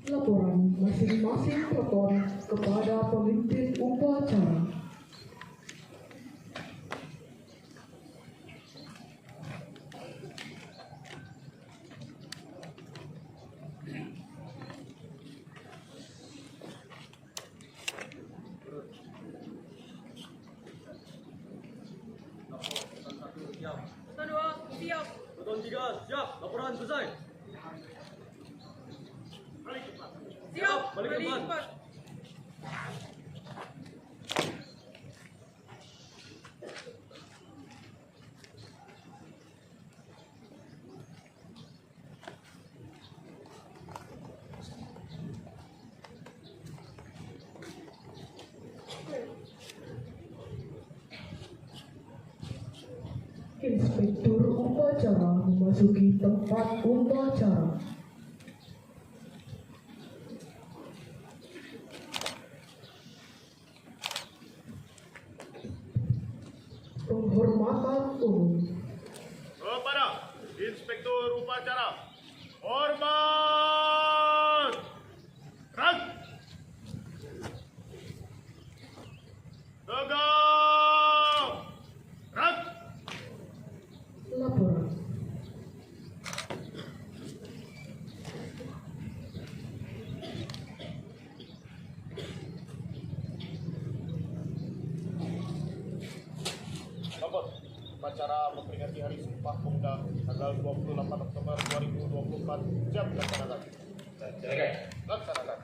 Laporan masing-masing pelapor kepada pemimpin upacara. Beton 2, siap. Beton 3, siap. Laporan selesai. Siap, balik ke depan. cepat. Inspektur upacara memasuki tempat upacara. Penghormatan umum. Kepada Inspektur Upacara, hormat! Gerak! Tegak! Gerak! Laporan. Lapor, upacara memperingati Hari Sumpah Pemuda tanggal 28 Oktober 2024 siap dilaksanakan. Laksanakan.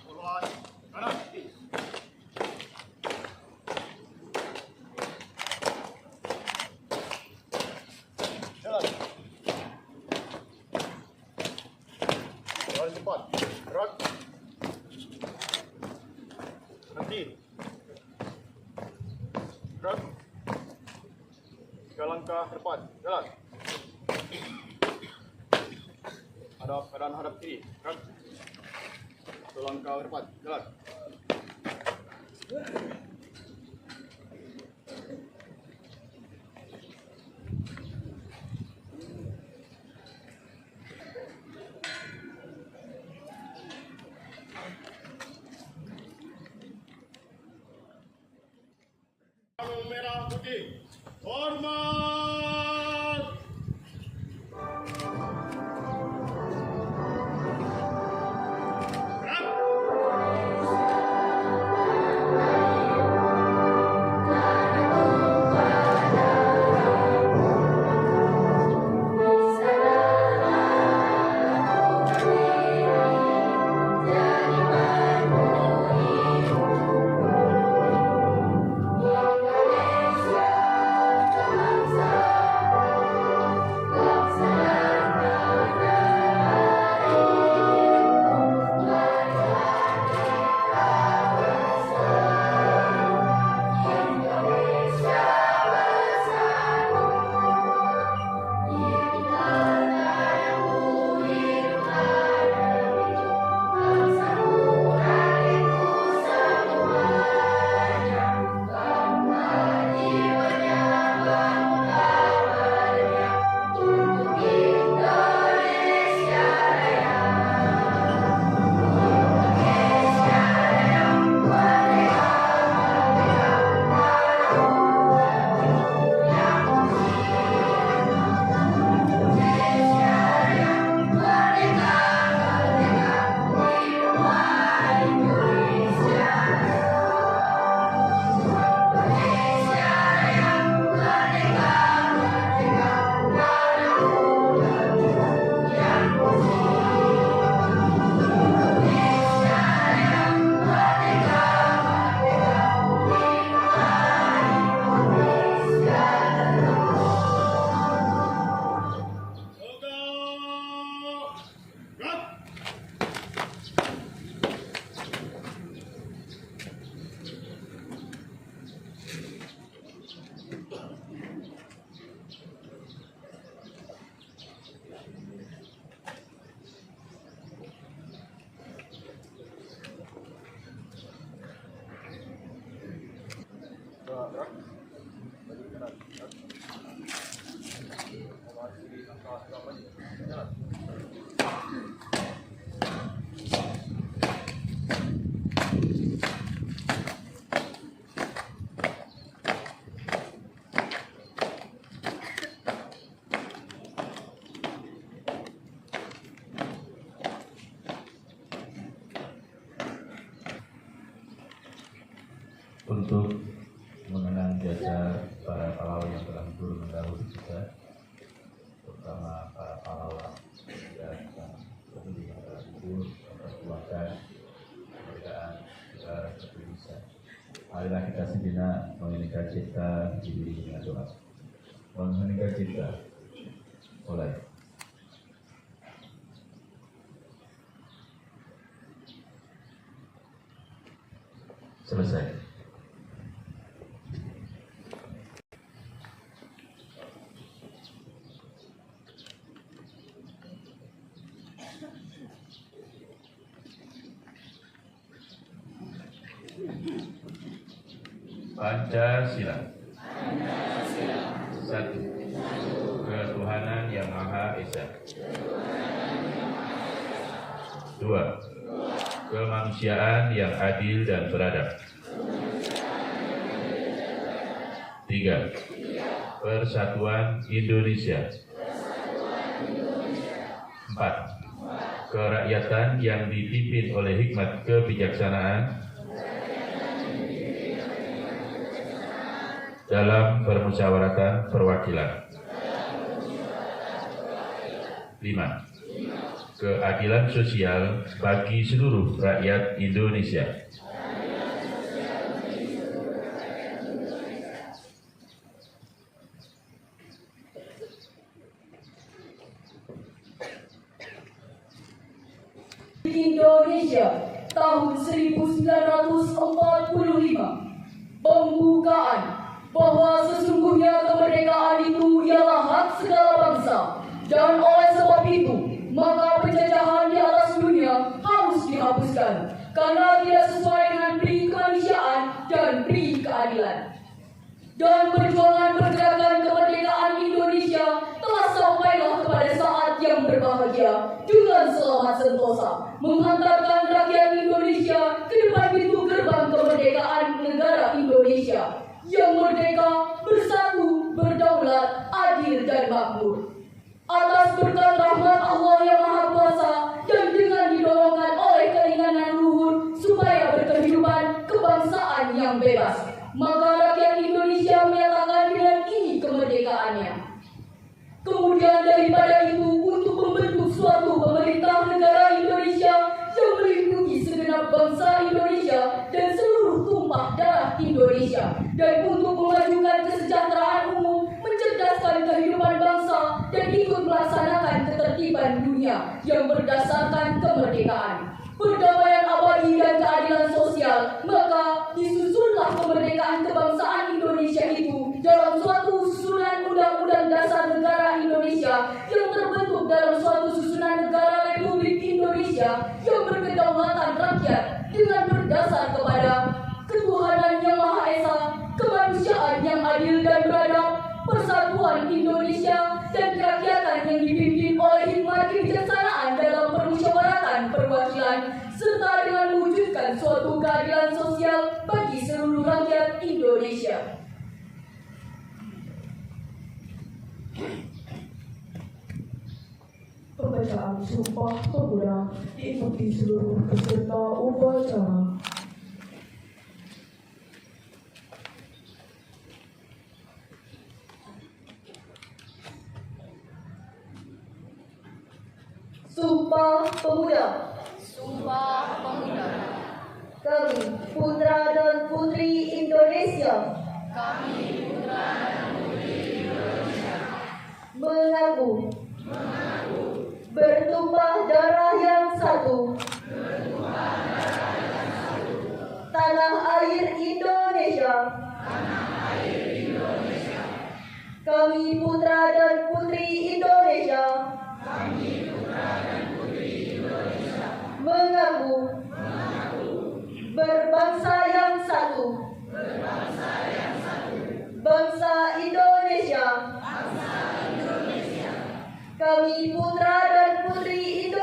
Puluhan, kanan. Jalan. Jalan cepat. Gerak. Berhenti. Gerak. 3 langkah depan. Jalan. Hadap kanan, hadap kiri. Gerak. 1 langkah depan. Jalan. Merah putih. Hormat! Gerak! Indonesia bangsa Untuk mengenang jasa para pahlawan yang telah gugur mendahului kita, terutama para pahlawan dan kepentingan yang telah gugur memperjuangkan kemerdekaan negara Indonesia. Marilah kita sejenak mengeningkan cipta diri dengan doa. Mengeningkan cipta. Mulai. Selesai. Pancasila. Satu. Ketuhanan Yang Maha Esa. Dua. Kemanusiaan yang adil dan beradab. Tiga. Persatuan Indonesia. Empat. Kerakyatan yang dipimpin oleh hikmat kebijaksanaan dalam permusyawaratan perwakilan. 5. Keadilan sosial bagi seluruh rakyat Indonesia. Indonesia tahun 1945. Pembukaan bahwa sesungguhnya kemerdekaan itu ialah hak segala bangsa, dan oleh sebab itu maka penjajahan di atas dunia harus dihapuskan karena tidak sesuai dengan pri kemanusiaan dan pri keadilan. Dan perjuangan pergerakan kemerdekaan Indonesia telah sampailah kepada saat yang berbahagia dengan selamat sentosa, menghantarkan rakyat Indonesia ke depan pintu gerbang kemerdekaan negara Indonesia yang merdeka, bersatu, berdaulat, adil dan makmur. Atas berkat rahmat Allah yang Maha Kuasa dan dengan didorongkan oleh keinginan luhur supaya berkehidupan kebangsaan yang bebas, maka rakyat Indonesia menyatakan dengan ini kemerdekaannya. Kemudian daripada itu, untuk membentuk suatu pemerintah negara Indonesia yang melindungi segenap bangsa Indonesia dan seluruh tumpah darah Indonesia, dan untuk memajukan kesejahteraan umum, mencerdaskan kehidupan bangsa, dan ikut melaksanakan ketertiban dunia yang berdasarkan kemerdekaan, perdamaian abadi dan keadilan sosial, maka disusunlah kemerdekaan kebangsaan Indonesia itu dalam suatu susunan Undang-Undang Dasar Negara Indonesia yang terbentuk dalam suatu susunan negara Republik Indonesia yang berkedaulatan rakyat dengan berdasar kepada ketuhanan Yang Maha Esa, kemanusiaan yang adil dan beradab, persatuan Indonesia, dan kerakyatan yang dipimpin oleh hikmat kebijaksanaan dalam permusyawaratan perwakilan, serta dengan mewujudkan suatu keadilan sosial bagi seluruh rakyat Indonesia. Pembacaan Sumpah Pemuda diikuti seluruh peserta upacara. Sumpah Pemuda. Sumpah Pemuda. Kami, putra dan putri Indonesia, Kami putra dan putri Indonesia mengaku bertumpah darah yang satu, tanah air Indonesia. Kami putra dan putri Indonesia mengaku berbangsa yang satu, bangsa Indonesia. Kami putra dan putri Indonesia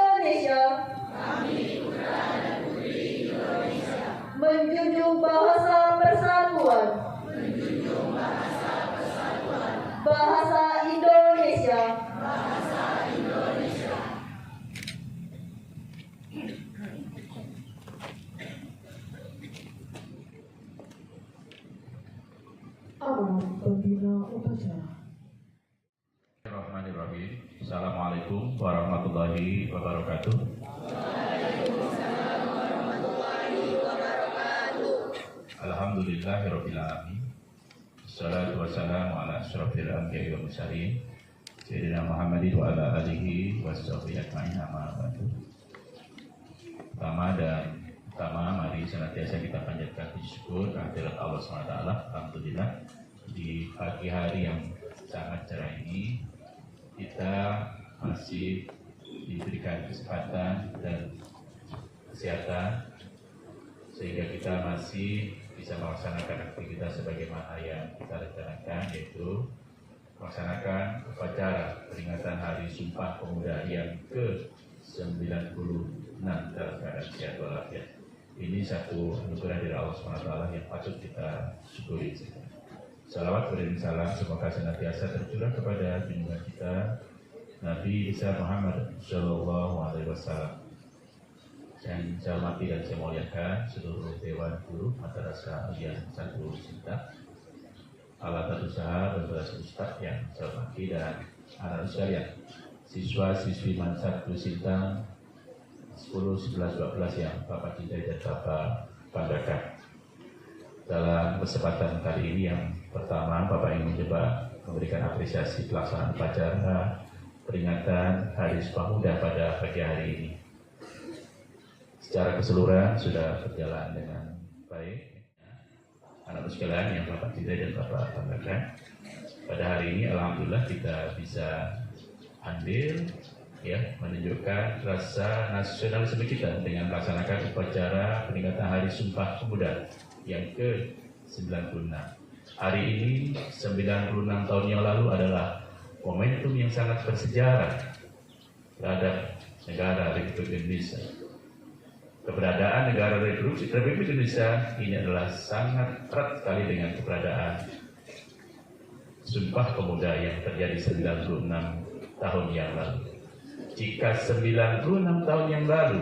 pembina upacara. Bismillahirrahmanirrahim. Assalamualaikum warahmatullahi wabarakatuh. Alhamdulillahirabbil alamin. Wassalatu wassalamu ala asyrofil anbiya'i wal mursalin sayyidina Muhammadin wa ala alihi washabbihi ajmain, amma ba'du. Pertama, mari senantiasa kita panjatkan puji syukur kehadirat Allah SWT. Alhamdulillah, di pagi hari yang sangat cerah ini kita masih diberikan kesempatan dan kesehatan sehingga kita masih bisa melaksanakan aktivitas sebagaimana yang kita rencanakan, yaitu melaksanakan upacara peringatan Hari Sumpah Pemuda yang ke-96 dalam keadaan sehat walafiat. Ini satu anugerah dari Allah SWT yang patut kita syukuri. Salawat beriring salam semoga senantiasa tercurah kepada junjungan kita Nabi besar Muhammad Shallallahu Alaihi Wasallam. Yang saya hormati dan saya muliakan seluruh Dewan Guru Madrasah Al-Hidayah 1 Sinta, alat usaha berbagai ustaz yang saya hormati, dan anak sekalian, siswa-siswi Mansat Sinta 10, 11, 12 yang Bapak cintai dan Bapak banggakan. Dalam kesempatan kali ini yang pertama, Bapak ingin mencoba memberikan apresiasi pelaksanaan upacara peringatan Hari Sumpah Pemuda pada pagi hari ini. Secara keseluruhan sudah berjalan dengan baik. Anak sekalian yang Bapak cintai dan Bapak banggakan, pada hari ini alhamdulillah kita bisa andil menunjukkan rasa nasionalisme kita dengan melaksanakan upacara peringatan Hari Sumpah Pemuda yang ke-96. Hari ini 96 tahun yang lalu adalah momentum yang sangat bersejarah terhadap negara Republik Indonesia. Keberadaan negara Republik Indonesia ini adalah sangat erat sekali dengan keberadaan Sumpah Pemuda yang terjadi 96 tahun yang lalu. Jika 96 tahun yang lalu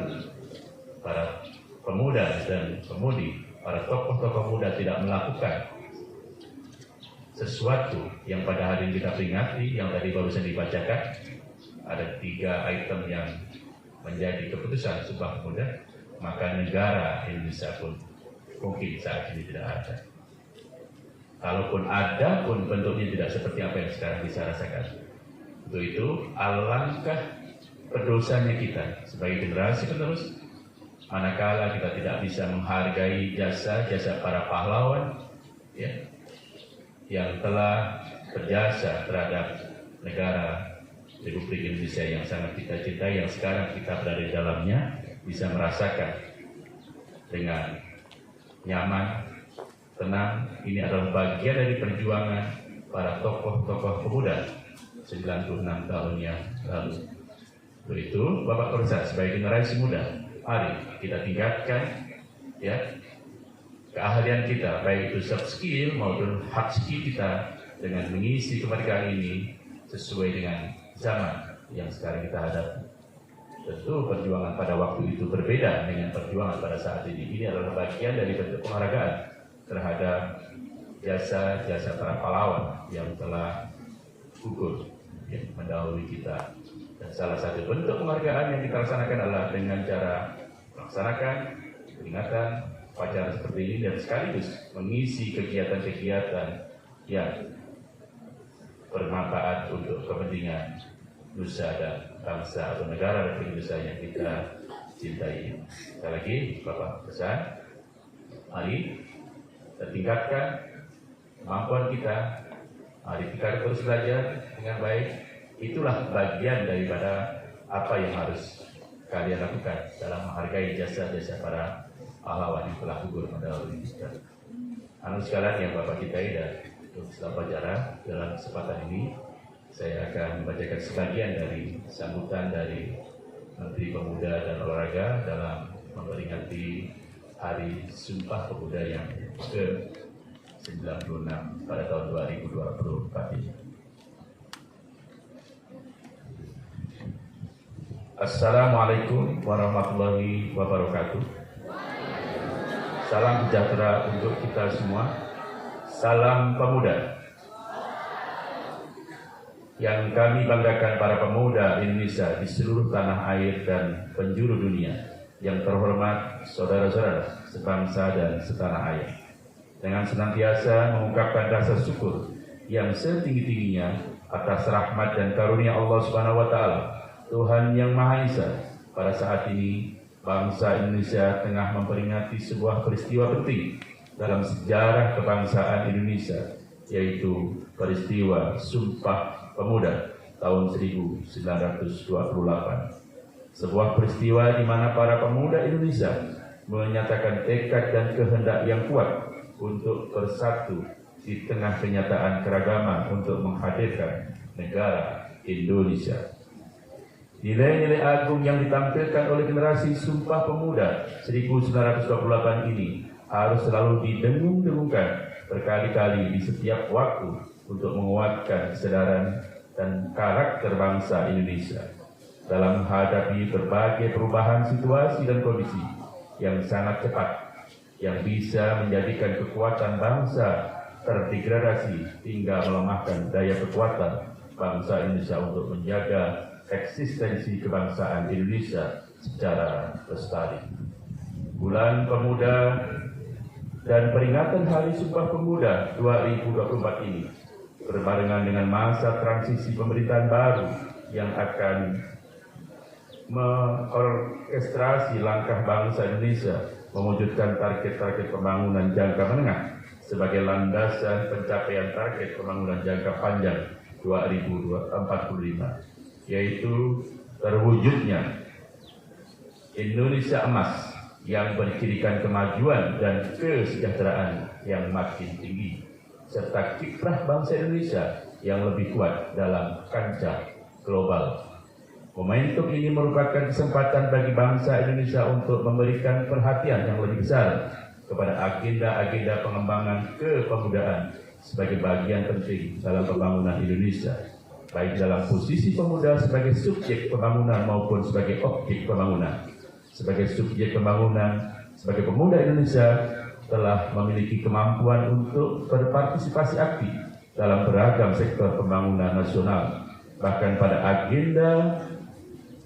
para pemuda dan pemudi, para tokoh-tokoh muda tidak melakukan sesuatu yang pada hari ini kita peringati, yang tadi barusan dibacakan, ada 3 item yang menjadi keputusan Sumpah Pemuda, maka negara Indonesia pun mungkin saat ini tidak ada. Kalaupun ada pun bentuknya tidak seperti apa yang sekarang bisa rasakan. Untuk itu alangkah berdosanya kita sebagai generasi penerus manakala kita tidak bisa menghargai jasa-jasa para pahlawan yang telah berjasa terhadap negara Republik Indonesia yang sangat kita cintai, yang sekarang kita berada di dalamnya, bisa merasakan dengan nyaman, tenang. Ini adalah bagian dari perjuangan para tokoh-tokoh pemuda 96 tahun yang lalu. Untuk itu, Bapak Korsa sebagai generasi muda, mari kita tingkatkan keahlian kita, baik itu soft skill maupun hard skill kita, dengan mengisi kemerdekaan ini sesuai dengan zaman yang sekarang kita hadapi. Tentu perjuangan pada waktu itu berbeda dengan perjuangan pada saat ini. Ini adalah bagian dari bentuk penghargaan terhadap jasa-jasa para pahlawan yang telah gugur mendahului kita. Dan salah satu bentuk penghargaan yang kita laksanakan adalah dengan cara melaksanakan peringatan upacara seperti ini, dan sekaligus mengisi kegiatan-kegiatan yang bermanfaat untuk kepentingan nusa dan bangsa atau negara Republik Indonesia yang kita cintai. Sekali lagi, Bapak pesan, mari kita tingkatkan kemampuan kita, mari kita terus belajar dengan baik. Itulah bagian daripada apa yang harus kalian lakukan dalam menghargai jasa-jasa para pahlawan yang telah gugur mendahului kita. Anak sekalian yang Bapak cintai dan setelah upacara, dalam kesempatan ini saya akan membacakan sebagian dari sambutan dari Menteri Pemuda dan Olahraga dalam memperingati Hari Sumpah Pemuda yang ke-96 pada tahun 2024 ini. Assalamualaikum warahmatullahi wabarakatuh. Salam sejahtera untuk kita semua. Salam pemuda. yang kami banggakan para pemuda Indonesia di seluruh tanah air dan penjuru dunia. Yang terhormat saudara-saudara sebangsa dan setanah air, dengan senantiasa mengungkapkan rasa syukur yang setinggi-tingginya atas rahmat dan karunia Allah Subhanahu wa taala, Tuhan yang Maha Esa. Pada saat ini bangsa Indonesia tengah memperingati sebuah peristiwa penting dalam sejarah kebangsaan Indonesia, yaitu peristiwa Sumpah Pemuda tahun 1928. Sebuah peristiwa di mana para pemuda Indonesia menyatakan tekad dan kehendak yang kuat untuk bersatu di tengah kenyataan keragaman untuk menghadirkan negara Indonesia. Nilai-nilai agung yang ditampilkan oleh generasi Sumpah Pemuda 1928 ini harus selalu didengung-dengungkan berkali-kali di setiap waktu untuk menguatkan kesadaran dan karakter bangsa Indonesia dalam menghadapi berbagai perubahan situasi dan kondisi yang sangat cepat, yang bisa menjadikan kekuatan bangsa terdegradasi hingga melemahkan daya kekuatan bangsa Indonesia untuk menjaga eksistensi kebangsaan Indonesia secara lestari. Bulan Pemuda dan peringatan Hari Sumpah Pemuda 2024 ini berbarengan dengan masa transisi pemerintahan baru yang akan mengorkestrasi langkah bangsa Indonesia mewujudkan target-target pembangunan jangka menengah sebagai landasan pencapaian target pembangunan jangka panjang 2045, yaitu terwujudnya Indonesia emas yang bercirikan kemajuan dan kesejahteraan yang makin tinggi, serta kiprah bangsa Indonesia yang lebih kuat dalam kancah global. Momentum ini merupakan kesempatan bagi bangsa Indonesia untuk memberikan perhatian yang lebih besar kepada agenda-agenda pengembangan kepemudaan sebagai bagian penting dalam pembangunan Indonesia, baik dalam posisi pemuda sebagai subjek pembangunan maupun sebagai objek pembangunan. Sebagai subjek pembangunan, sebagai pemuda Indonesia telah memiliki kemampuan untuk berpartisipasi aktif dalam beragam sektor pembangunan nasional, bahkan pada agenda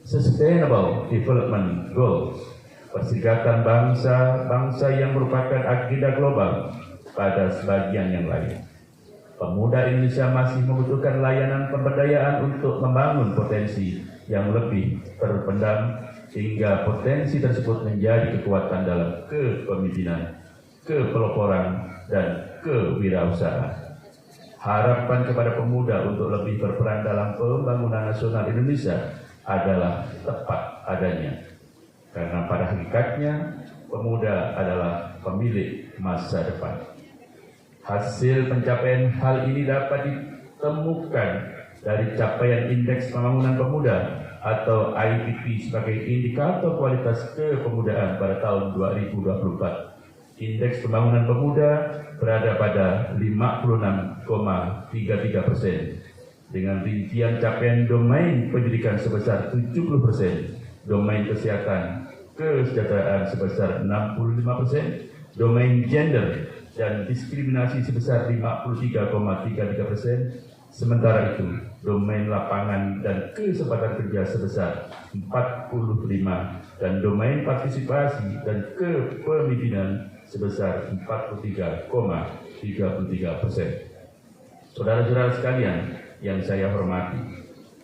Sustainable Development Goals, perserikatan bangsa-bangsa yang merupakan agenda global pada sebagian yang lain. Pemuda Indonesia masih membutuhkan layanan pemberdayaan untuk membangun potensi yang lebih terpendam, sehingga potensi tersebut menjadi kekuatan dalam kepemimpinan, kepeloporan, dan kewirausahaan. Harapan kepada pemuda untuk lebih berperan dalam pembangunan nasional Indonesia adalah tepat adanya, karena pada hakikatnya pemuda adalah pemilik masa depan. Hasil pencapaian hal ini dapat ditemukan dari capaian Indeks Pembangunan Pemuda atau IPP sebagai indikator kualitas kepemudaan pada tahun 2024. Indeks Pembangunan Pemuda berada pada 56,33%. Dengan rincian capaian domain pendidikan sebesar 70%, domain kesehatan kesejahteraan sebesar 65%, domain gender dan diskriminasi sebesar 53,33%, sementara itu domain lapangan dan kesempatan kerja sebesar 45%, dan domain partisipasi dan kepemimpinan sebesar 43,33%. Saudara-saudara sekalian yang saya hormati,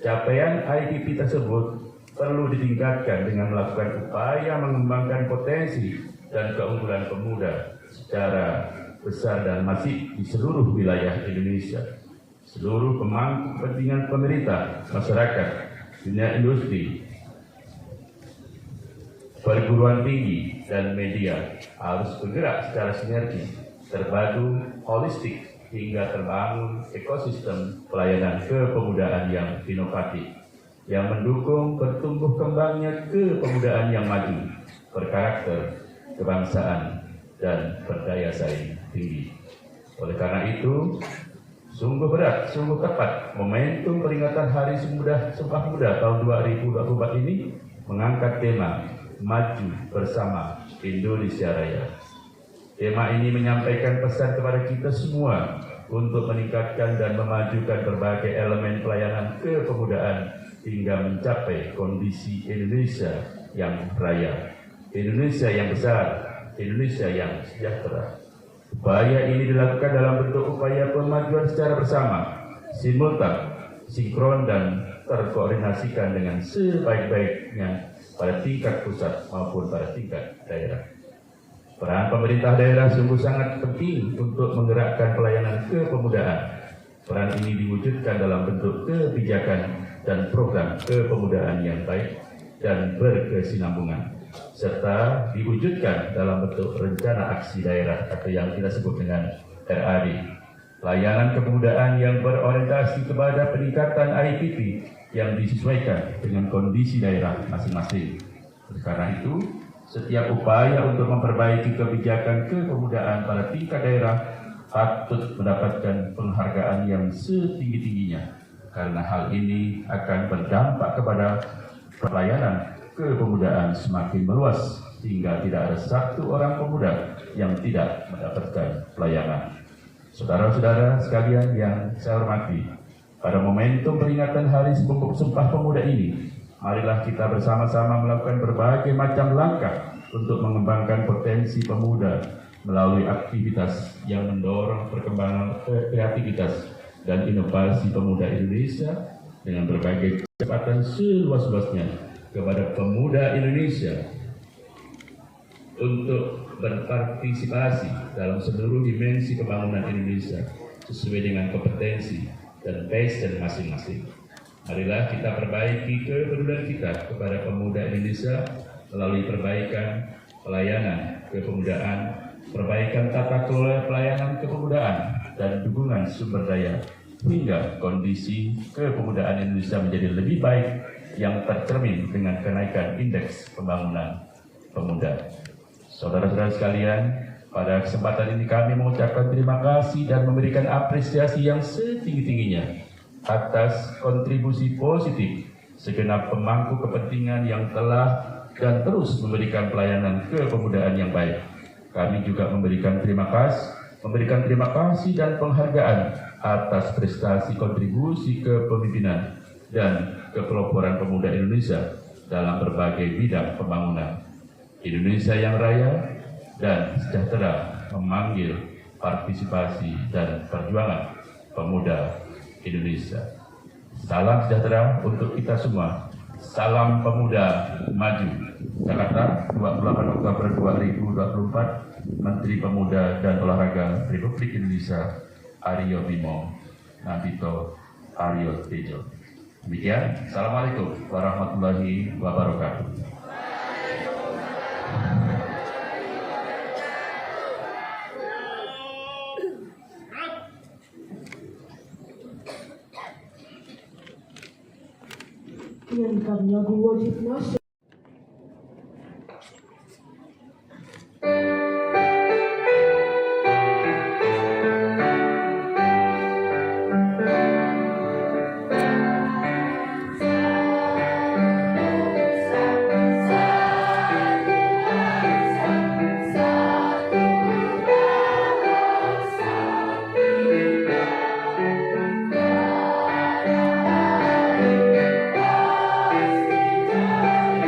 capaian IPP tersebut perlu ditingkatkan dengan melakukan upaya mengembangkan potensi dan keunggulan pemuda secara besar dan masif di seluruh wilayah Indonesia. Seluruh pemangku kepentingan pemerintah, masyarakat, dunia industri, perguruan tinggi, dan media harus bergerak secara sinergi, terpadu, holistik, hingga terbangun ekosistem pelayanan kepemudaan yang inovatif, yang mendukung bertumbuh kembangnya kepemudaan yang maju, berkarakter, kebangsaan, dan berdaya saing tinggi. Oleh karena itu, sungguh berat, sungguh tepat momentum peringatan Hari Sumpah Pemuda tahun 2024 ini mengangkat tema Maju Bersama Indonesia Raya. Tema ini menyampaikan pesan kepada kita semua untuk meningkatkan dan memajukan berbagai elemen pelayanan kepemudaan hingga mencapai kondisi Indonesia yang raya, Indonesia yang besar, Indonesia yang sejahtera. Upaya ini dilakukan dalam bentuk upaya pemajuan secara bersama, simultan, sinkron dan terkoordinasikan dengan sebaik-baiknya pada tingkat pusat maupun pada tingkat daerah. Peran pemerintah daerah sungguh sangat penting untuk menggerakkan pelayanan kepemudaan. Peran ini diwujudkan dalam bentuk kebijakan dan program kepemudaan yang baik dan berkesinambungan, serta diwujudkan dalam bentuk rencana aksi daerah atau yang kita sebut dengan RAD. Layanan kepemudaan yang berorientasi kepada peningkatan IPP yang disesuaikan dengan kondisi daerah masing-masing. Karena itu, setiap upaya untuk memperbaiki kebijakan kepemudaan pada tingkat daerah patut mendapatkan penghargaan yang setinggi-tingginya, karena hal ini akan berdampak kepada pelayanan kepemudaan semakin meluas hingga tidak ada satu orang pemuda yang tidak mendapatkan pelayanan. Saudara-saudara sekalian yang saya hormati, pada momentum peringatan Hari Sumpah Pemuda ini, marilah kita bersama-sama melakukan berbagai macam langkah untuk mengembangkan potensi pemuda melalui aktivitas yang mendorong perkembangan kreativitas dan inovasi pemuda Indonesia dengan berbagai kesempatan seluas-luasnya kepada pemuda Indonesia untuk berpartisipasi dalam seluruh dimensi pembangunan Indonesia sesuai dengan kompetensi dan passion masing-masing. Marilah kita perbaiki kepedulian kita kepada pemuda Indonesia melalui perbaikan pelayanan kepemudaan, perbaikan tata kelola pelayanan kepemudaan, dan dukungan sumber daya hingga kondisi kepemudaan Indonesia menjadi lebih baik yang tercermin dengan kenaikan indeks pembangunan pemuda. Saudara-saudara sekalian, pada kesempatan ini kami mengucapkan terima kasih dan memberikan apresiasi yang setinggi-tingginya atas kontribusi positif segenap pemangku kepentingan yang telah dan terus memberikan pelayanan kepemudaan yang baik. Kami juga memberikan terima kasih dan penghargaan atas prestasi kontribusi kepemimpinan dan kepeloporan pemuda Indonesia dalam berbagai bidang pembangunan. Indonesia yang raya dan sejahtera memanggil partisipasi dan perjuangan pemuda Indonesia. Salam sejahtera untuk kita semua. Salam pemuda maju. Jakarta, 28 Oktober 2024, Menteri Pemuda dan Olahraga Republik Indonesia Aryo Bimo Nabito Aryo Tejo. Demikian, Assalamualaikum warahmatullahi wabarakatuh. Nyanyikan lagu wajib nasional. Bangsa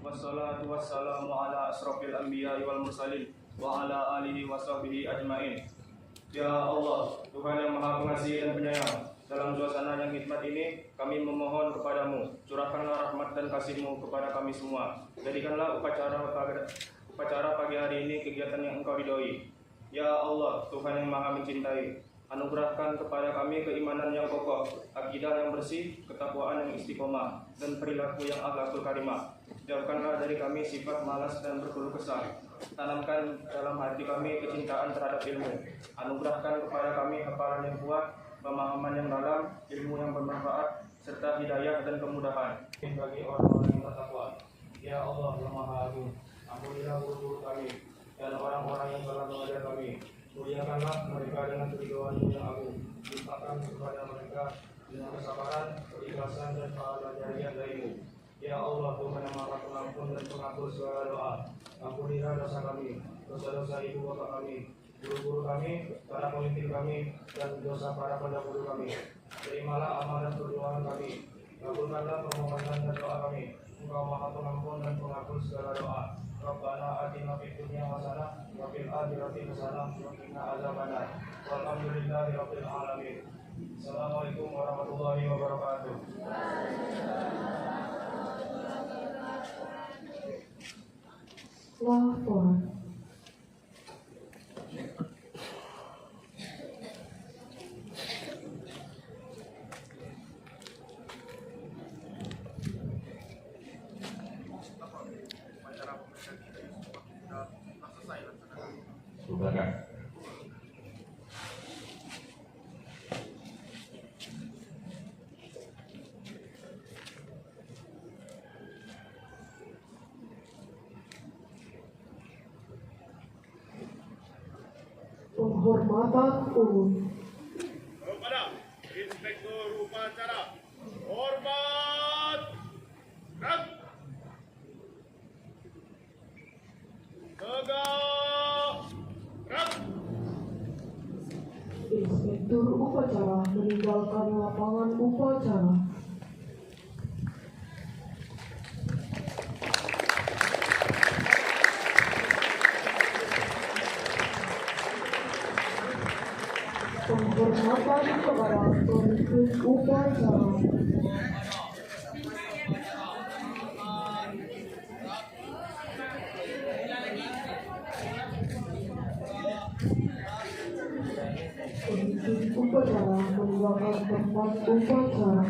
Wassalatu wassalamu ala asrofil anbiya wal mursalin wa ala alihi wa sahbihi ajmain. Ya Allah, Tuhan yang Maha Pengasih dan Penyayang, dalam suasana yang hikmat ini kami memohon kepadamu, curahkanlah rahmat dan kasih-Mu kepada kami semua. Jadikanlah upacara pagi hari ini kegiatan yang Engkau ridhoi. Ya Allah, Tuhan yang Maha Mencintai, anugerahkan kepada kami keimanan yang kokoh, akidah yang bersih, ketakwaan yang istiqomah, dan perilaku yang akhlakul karimah. Jauhkanlah dari kami sifat malas dan berkeluh kesah. Tanamkan dalam hati kami kecintaan terhadap ilmu. Anugerahkan kepada kami hafalan yang kuat, pemahaman yang dalam, ilmu yang bermanfaat, serta hidayah dan kemudahan bagi orang-orang yang bertakwa. Ya Allah yang Maha Agung, ampunilah guru-guru kami dan orang-orang yang telah mengajar kami. Muliakanlah mereka dengan keridhaan yang agung. Limpahkan kepada mereka dengan kesabaran, keikhlasan dan pahala jariah darimu. Ya Allah, Tuhan yang Maha Pengampun dan Pengabul segala doa, ampunilah dosa kami, dosa-dosa ibu bapak kami, guru-guru kami, para pemimpin kami, dan dosa para pendahulu kami. Terimalah amal dan perjuangan kami, kabulkanlah permohonan dan doa kami. Engkau Maha Pengampun dan Pengabul segala doa. Rabbana atina fid dunya hasanah wa fil akhirati hasanah wa qina adzabannar. Walhamdulillahi rabbil alamin. Assalamualaikum warahmatullahi wabarakatuh. Lapor. Silakan. Penghormatan umum. Kepada Inspektur Upacara, hormat, gerak, tegak, gerak. Inspektur upacara meninggalkan lapangan upacara. Penghormatan kepada pemimpin upacara. Pemimpin upacara meninggalkan tempat upacara.